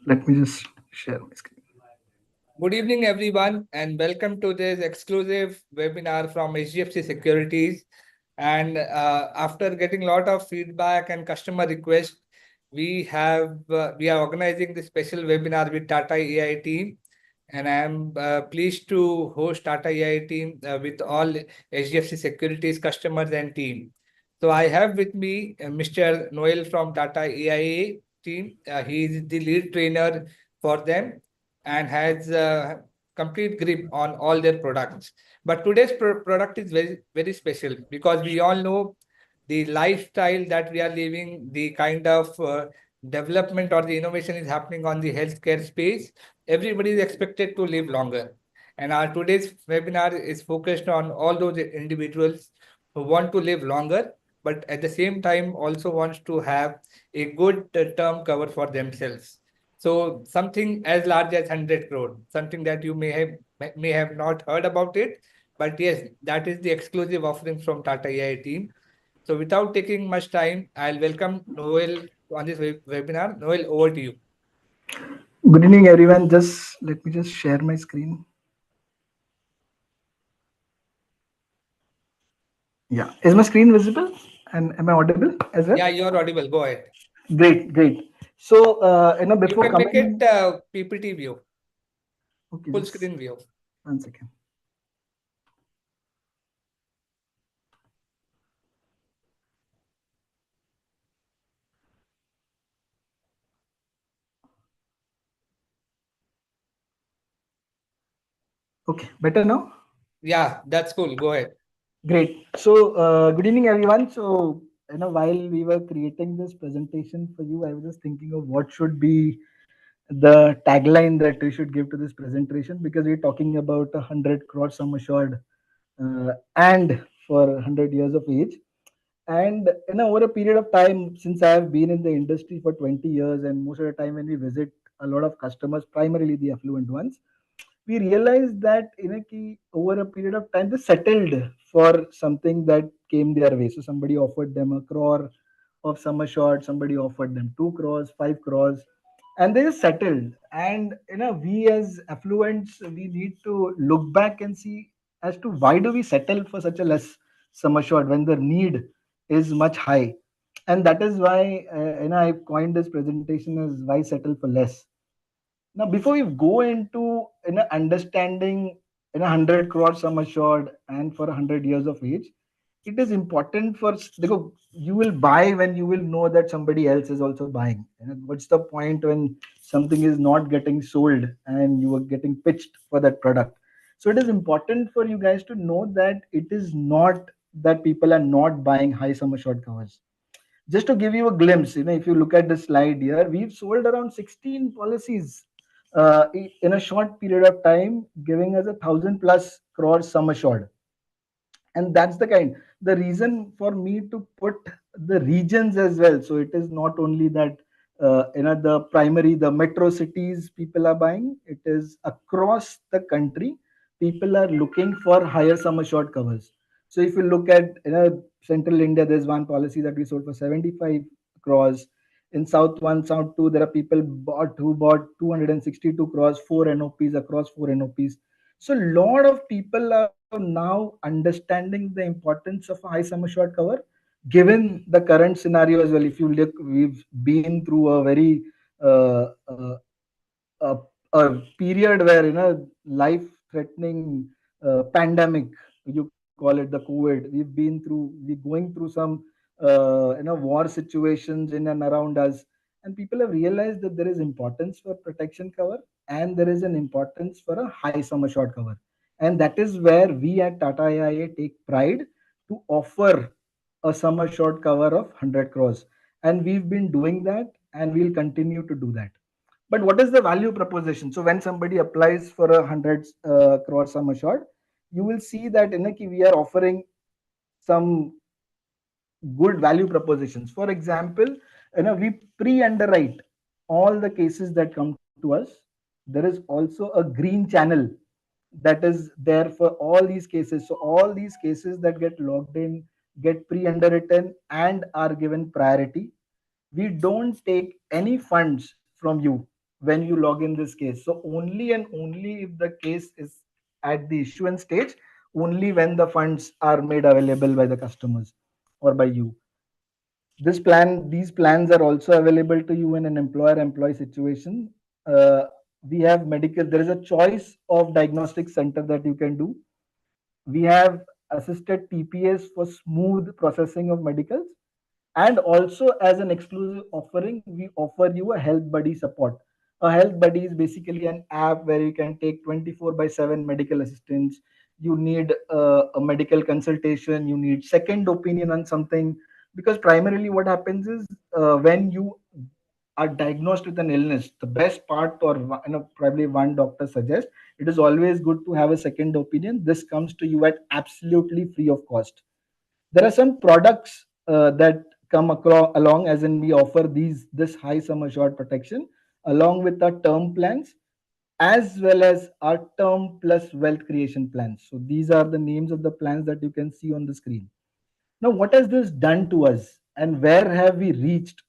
Let me just share my screen. Good evening, everyone, and welcome to this exclusive webinar from HDFC Securities. And after getting a lot of feedback and customer requests, we are organizing this special webinar with TATA AI team. And I am pleased to host TATA AI team with all HDFC Securities customers and team. So I have with me Mr. Noel from TATA AIA team. He is the lead trainer for them and has complete grip on all their products. But today's product is very special because we all know the lifestyle that we are living, the kind of development or the innovation is happening on the healthcare space. Everybody is expected to live longer. And our today's webinar is focused on all those individuals who want to live longer, but at the same time also wants to have a good term cover for themselves. So something as large as 100 crore, something that you may have not heard about it, but yes, that is the exclusive offering from Tata AI team. So without taking much time, I'll welcome Noel on this webinar. Noel, over to you. Good evening, everyone. Just let me just share my screen. Yeah, is my screen visible? And am I audible as well? Yeah, you're audible. Go ahead. Great, great. So, You before can make it coming, PPT view, okay, full just screen view. 1 second. Okay, better now. Yeah, that's cool. Go ahead. Great. So, good evening, everyone. So, while we were creating this presentation for you, I was just thinking of what should be the tagline that we should give to this presentation, because we're talking about 100 crore sum assured and for 100 years of age. And over a period of time, since I have been in the industry for 20 years, and most of the time when we visit a lot of customers, primarily the affluent ones, we realized that over a period of time they settled for something that came their way. So somebody offered them a crore of sum assured, somebody offered them 2 crores, 5 crores, and they just settled. And we as affluents, we need to look back and see as to why do we settle for such a less sum assured when the need is much high. And that is why I coined this presentation as why settle for less. Now, before we go into understanding 100 crore sum assured and for 100 years of age, it is important for because you will buy when you will know that somebody else is also buying. What's the point when something is not getting sold and you are getting pitched for that product? So it is important for you guys to know that it is not that people are not buying high sum assured covers. Just to give you a glimpse, if you look at the slide here, we've sold around 16 policies in a short period of time, giving us 1,000+ crores sum assured. And that's the reason for me to put the regions as well. So it is not only that the primary, the metro cities people are buying, it is across the country people are looking for higher sum assured covers. So if you look at central India, there's one policy that we sold for 75 crores. In south 1, south 2, there are people who bought 262 crores, 4 NOPs, across 4 NOPs. So a lot of people are now understanding the importance of a high sum assured cover, given the current scenario as well. If you look, we've been through a very a, a period where life threatening pandemic, you call it the COVID. We're going through some war situations in and around us, and people have realized that there is importance for protection cover and there is an importance for a high sum assured cover. And that is where we at Tata AIA take pride to offer a sum assured cover of 100 crores. And we've been doing that and we'll continue to do that. But what is the value proposition? So when somebody applies for 100 crore sum assured, you will see that we are offering some good value propositions. For example, we pre-underwrite all the cases that come to us. There is also a green channel that is there for all these cases. So all these cases that get logged in get pre-underwritten and are given priority. We don't take any funds from you. when you log in this case. So only and only if the case is at the issuance stage, only when the funds are made available by the customers or by you. These plans are also available to you in an employer-employee situation. Uh, we have medical. There is a choice of diagnostic center that you can do. We have assisted TPS for smooth processing of medicals, and also as an exclusive offering, we offer you a health buddy support. A health buddy is basically an app where you can take 24 by 7 medical assistance. You need a medical consultation, you need second opinion on something, because primarily what happens is, when you are diagnosed with an illness, the best part, or probably one doctor suggests, it is always good to have a second opinion. This comes to you at absolutely free of cost. There are some products that come across along, as in we offer this high sum assured protection along with our term plans, as well as our term plus wealth creation plans. So these are the names of the plans that you can see on the screen. Now, what has this done to us and where have we reached?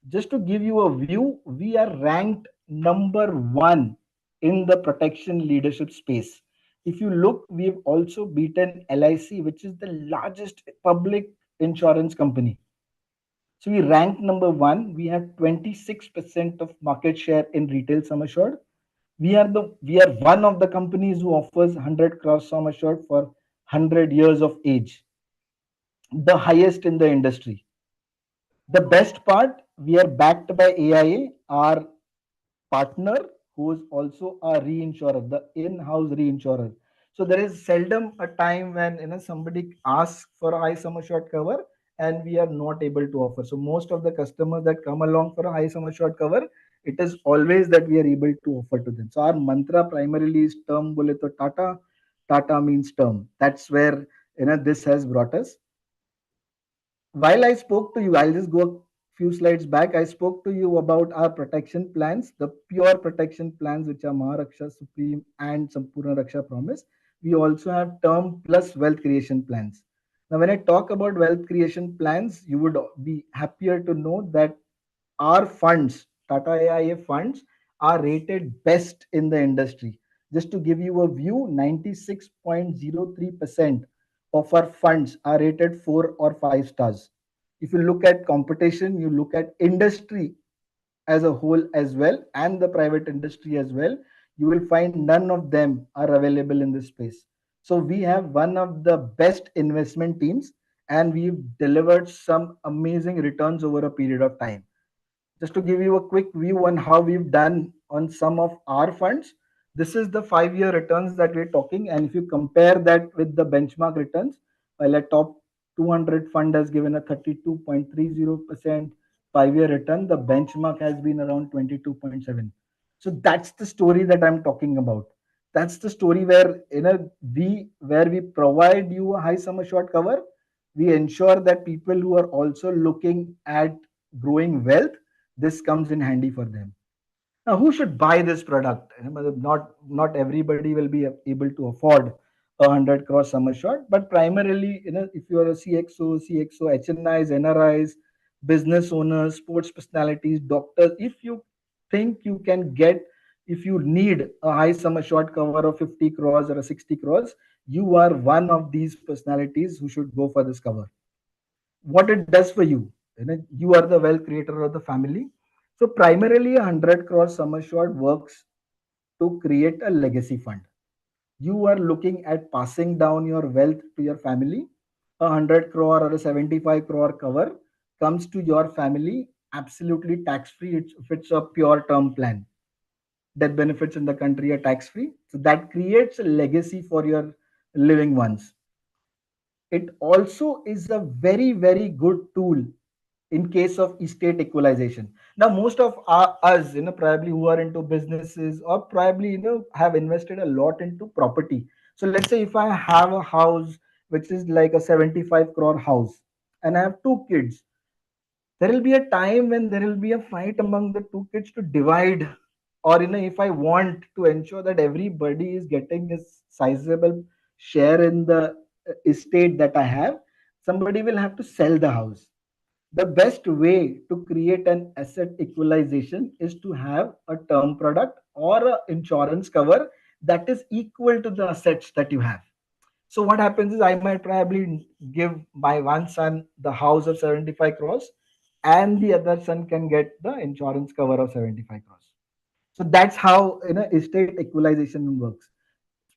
Just to give you a view, we are ranked number one in the protection leadership space. If you look, we've also beaten LIC, which is the largest public insurance company. So we ranked number one. We have 26% of market share in retail sum assured. We are one of the companies who offers 100 cross sum assured for 100 years of age, the highest in the industry. The best part, we are backed by AIA, our partner, who is also a reinsurer, the in-house reinsurer. So there is seldom a time when somebody asks for a high sum assured cover and we are not able to offer. So most of the customers that come along for a high sum assured cover, it is always that we are able to offer to them. So our mantra primarily is term bole to Tata. Tata means term. That's where this has brought us. While I spoke to you, I'll just go a few slides back. I spoke to you about our protection plans, the pure protection plans, which are Maharaksha Supreme and Sampurna Raksha Promise. We also have term plus wealth creation plans. Now, when I talk about wealth creation plans, you would be happier to know that our funds, Tata AIA funds, are rated best in the industry. Just to give you a view, 96.03% of our funds are rated 4 or 5 stars. If you look at competition, you look at industry as a whole as well, and the private industry as well, you will find none of them are available in this space. So we have one of the best investment teams, and we've delivered some amazing returns over a period of time. Just to give you a quick view on how we've done on some of our funds, this is the 5-year returns that we're talking. And if you compare that with the benchmark returns, while a top 200 fund has given a 32.30% 5-year return, the benchmark has been around 22.7. So that's the story that I'm talking about. That's the story where we provide you a high sum assured cover. We ensure that people who are also looking at growing wealth, this comes in handy for them. Now, who should buy this product? Not everybody will be able to afford 100 crore sum assured, but primarily, if you are a CXO, HNIs, NRIs, business owners, sports personalities, doctors, if you think you can get, if you need a high sum assured cover of 50 crores or a 60 crores, you are one of these personalities who should go for this cover. What it does for you, you are the wealth creator of the family. So primarily, 100 crore sum assured works to create a legacy fund. You are looking at passing down your wealth to your family. A 100 crore or a 75 crore cover comes to your family absolutely tax free if it's a pure term plan. Death benefits in the country are tax free. So that creates a legacy for your living ones. It also is a very, very good tool in case of estate equalization. Now, most of us, probably who are into businesses or probably, have invested a lot into property. So let's say if I have a house which is like a 75 crore house and I have two kids, there will be a time when there will be a fight among the two kids to divide, or if I want to ensure that everybody is getting a sizable share in the estate that I have, somebody will have to sell the house. The best way to create an asset equalization is to have a term product or an insurance cover that is equal to the assets that you have. So what happens is I might probably give my one son the house of 75 crores and the other son can get the insurance cover of 75 crores. So that's how estate equalization works,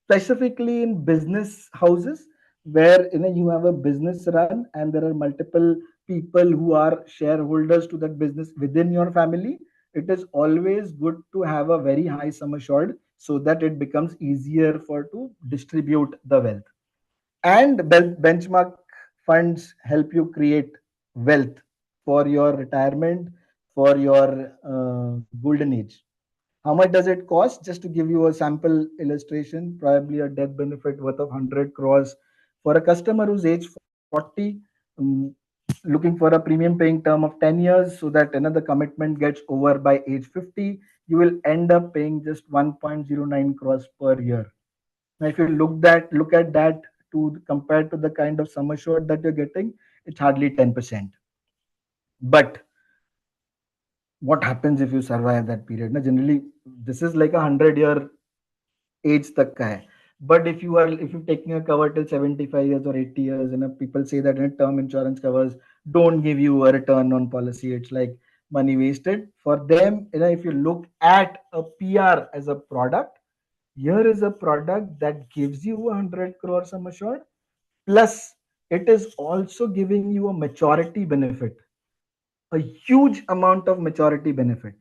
specifically in business houses where you have a business run and there are multiple people who are shareholders to that business within your family. It is always good to have a very high sum assured so that it becomes easier for to distribute the wealth. And benchmark funds help you create wealth for your retirement, for your golden age. How much does it cost? Just to give you a sample illustration, probably a death benefit worth of 100 crores for a customer who's age 40, um, looking for a premium paying term of 10 years so that another commitment gets over by age 50, you will end up paying just 1.09 crores per year. Now, if you look at that to compared to the kind of sum assured that you're getting, it's hardly 10%. But what happens if you survive that period? Now, generally, this is like 100-year age tak ka hai. But if you're taking a cover till 75 years or 80 years, people say that term insurance covers don't give you a return on policy. It's like money wasted. For them, if you look at a PR as a product, here is a product that gives you 100 crore sum assured. Plus, it is also giving you a maturity benefit, a huge amount of maturity benefit.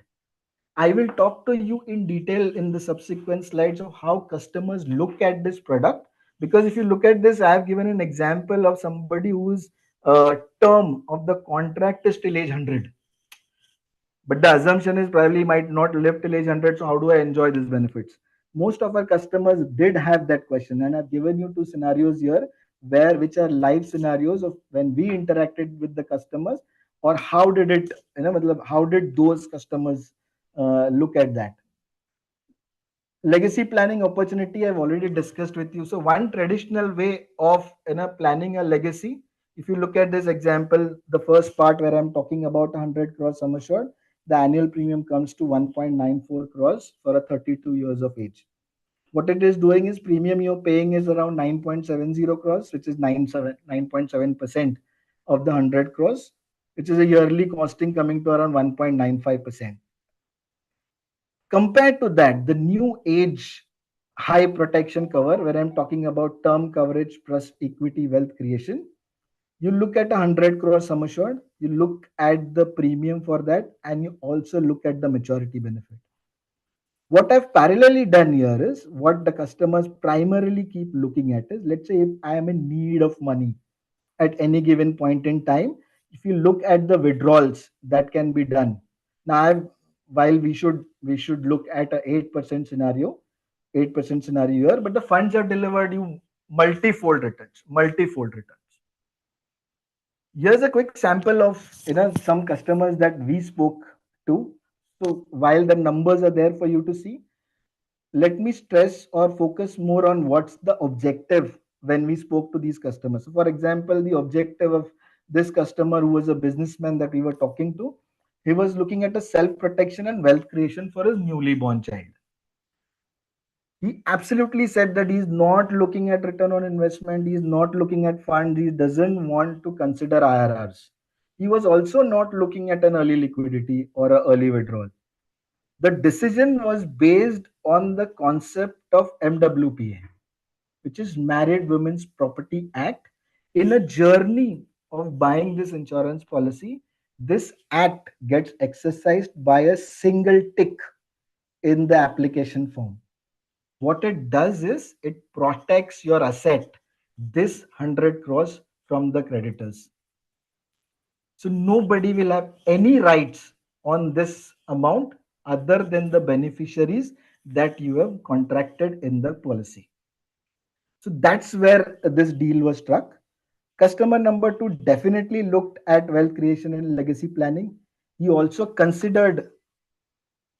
I will talk to you in detail in the subsequent slides of how customers look at this product. Because if you look at this, I have given an example of somebody whose term of the contract is till age 100. But the assumption is probably might not live till age 100. So how do I enjoy these benefits? Most of our customers did have that question, and I've given you two scenarios here, which are live scenarios of when we interacted with the customers, or how did it, how did those customers look at that. Legacy planning opportunity I've already discussed with you. So one traditional way of planning a legacy, if you look at this example, the first part where I'm talking about 100 crores sum assured, the annual premium comes to 1.94 crores for a 32 years of age. What it is doing is premium you're paying is around 9.70 crores, which is 9.7% of the 100 crores, which is a yearly costing coming to around 1.95%. Compared to that, the new age high protection cover, where I'm talking about term coverage plus equity wealth creation, you look at 100 crore sum assured, you look at the premium for that, and you also look at the maturity benefit. What I've parallelly done here is what the customers primarily keep looking at is, let's say if I am in need of money at any given point in time, if you look at the withdrawals that can be done. Now while we should look at a 8% scenario, 8% scenario here, but the funds have delivered you multifold returns. Here's a quick sample of some customers that we spoke to. So while the numbers are there for you to see, let me stress or focus more on what's the objective when we spoke to these customers. So for example, the objective of this customer who was a businessman that we were talking to, he was looking at a self protection and wealth creation for his newly born child. He absolutely said that he's not looking at return on investment, he's not looking at funds, he doesn't want to consider IRRs. He was also not looking at an early liquidity or an early withdrawal. The decision was based on the concept of MWPA, which is Married Women's Property Act. In a journey of buying this insurance policy, this act gets exercised by a single tick in the application form. What it does is it protects your asset, this 100 crores, from the creditors. So nobody will have any rights on this amount other than the beneficiaries that you have contracted in the policy. So that's where this deal was struck. Customer number two definitely looked at wealth creation and legacy planning. He also considered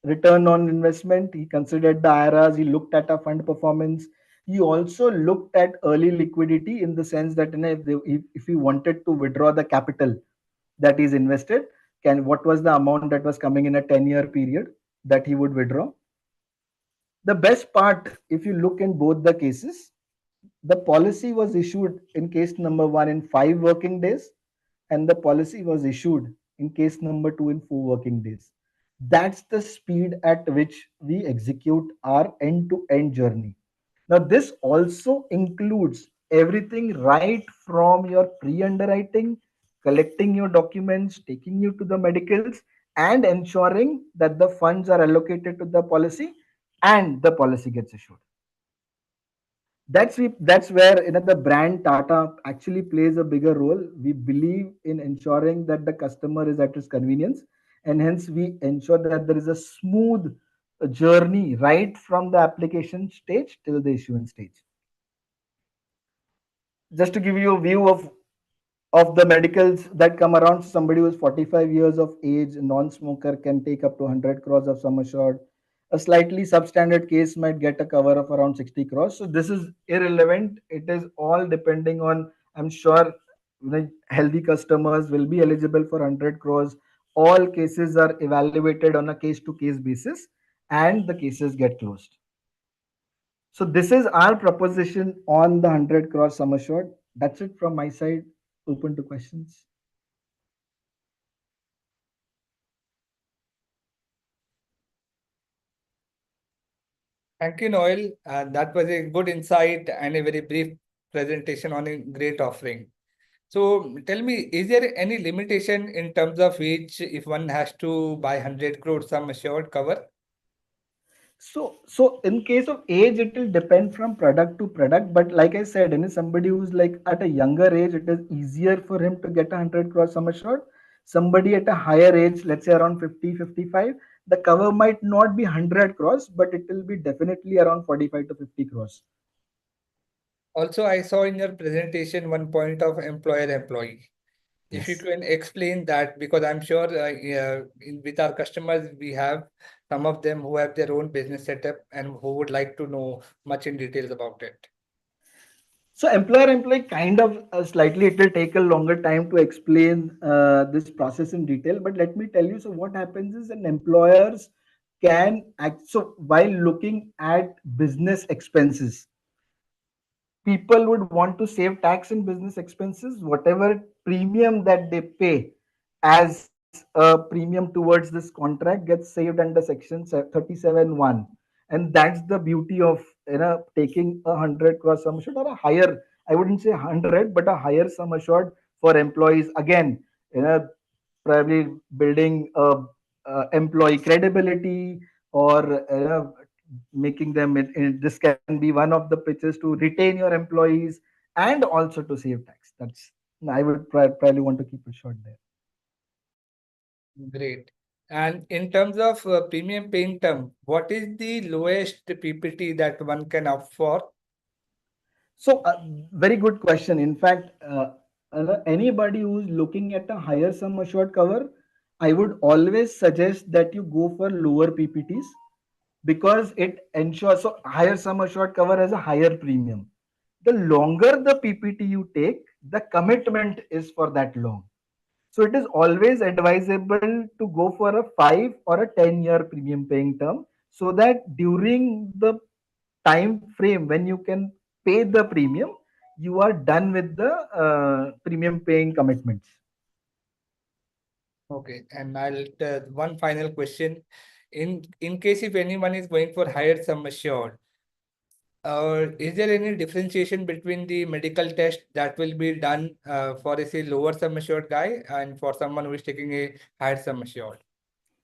return on investment. He considered the IRAs. He looked at a fund performance. He also looked at early liquidity in the sense that if he wanted to withdraw the capital, that he's invested, what was the amount that was coming in a 10-year period that he would withdraw. The best part, if you look in both the cases, the policy was issued in case number one in 5 working days, and the policy was issued in case number two in 4 working days. That's the speed at which we execute our end to end journey. Now, this also includes everything right from your pre underwriting, collecting your documents, taking you to the medicals, and ensuring that the funds are allocated to the policy and the policy gets issued. That's where the brand Tata actually plays a bigger role. We believe in ensuring that the customer is at his convenience, and hence we ensure that there is a smooth journey right from the application stage till the issuance stage. Just to give you a view of the medicals that come around, somebody who's 45 years of age, non-smoker, can take up to 100 crores of sum assured. A slightly substandard case might get a cover of around 60 crores. So this is irrelevant. It is all depending on, I'm sure the healthy customers will be eligible for 100 crores. All cases are evaluated on a case to case basis and the cases get closed. So this is our proposition on the 100 crore sum assured. That's it from my side. Open to questions. Thank you, Noel. That was a good insight and a very brief presentation on a great offering. So tell me, is there any limitation in terms of age if one has to buy 100 crore sum assured cover? So in case of age, it will depend from product to product. But like I said, somebody who's like at a younger age, it is easier for him to get a 100 crore sum assured. Somebody at a higher age, let's say around 50, 55, the cover might not be 100 crores, but it will be definitely around 45 to 50 crores. Also, I saw in your presentation one point of employer-employee. If you Yes. can explain that, because I'm sure with our customers, we have some of them who have their own business setup and who would like to know much in details about it. So employer employee kind of slightly, it will take a longer time to explain this process in detail. But let me tell you. So what happens is, an employers can act. So while looking at business expenses, people would want to save tax in business expenses. Whatever premium that they pay as a premium towards this contract gets saved under section 37(1). And that's the beauty of taking a 100 crore sum assured, or a higher, I wouldn't say 100, but a higher sum assured for employees. Again, probably building employee credibility, or making them this can be one of the pitches to retain your employees and also to save tax. That's, I would probably want to keep it short there. Great. And in terms of premium paying term, what is the lowest PPT that one can opt for? So, very good question. In fact, anybody who's looking at a higher sum assured cover, I would always suggest that you go for lower PPTs, because it ensures, so higher sum assured cover has a higher premium. The longer the PPT you take, the commitment is for that long. So it is always advisable to go for a 5 or a 10 year premium paying term, so that during the time frame when you can pay the premium, you are done with the premium paying commitments. Okay, and I'll one final question. In case if anyone is going for higher sum assured, is there any differentiation between the medical test that will be done for a say lower sum assured guy and for someone who is taking a higher sum assured?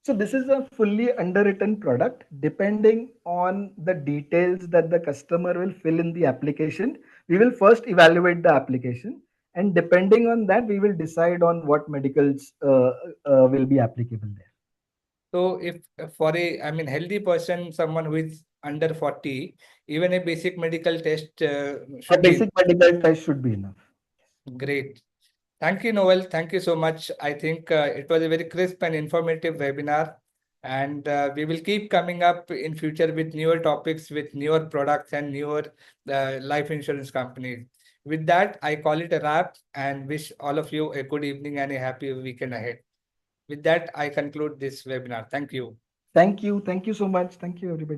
So this is a fully underwritten product. Depending on the details that the customer will fill in the application, we will first evaluate the application, and depending on that, we will decide on what medicals will be applicable there. So if for a I mean healthy person, someone who is under 40, even a basic medical test A should be basic medical test should be enough. great. Thank you, Noel. Thank you so much. I think it was a very crisp and informative webinar. And we will keep coming up in future with newer topics, with newer products and newer life insurance companies. With that, I call it a wrap and wish all of you a good evening and a happy weekend ahead. With that, I conclude this webinar. Thank you. Thank you. Thank you so much. Thank you, everybody.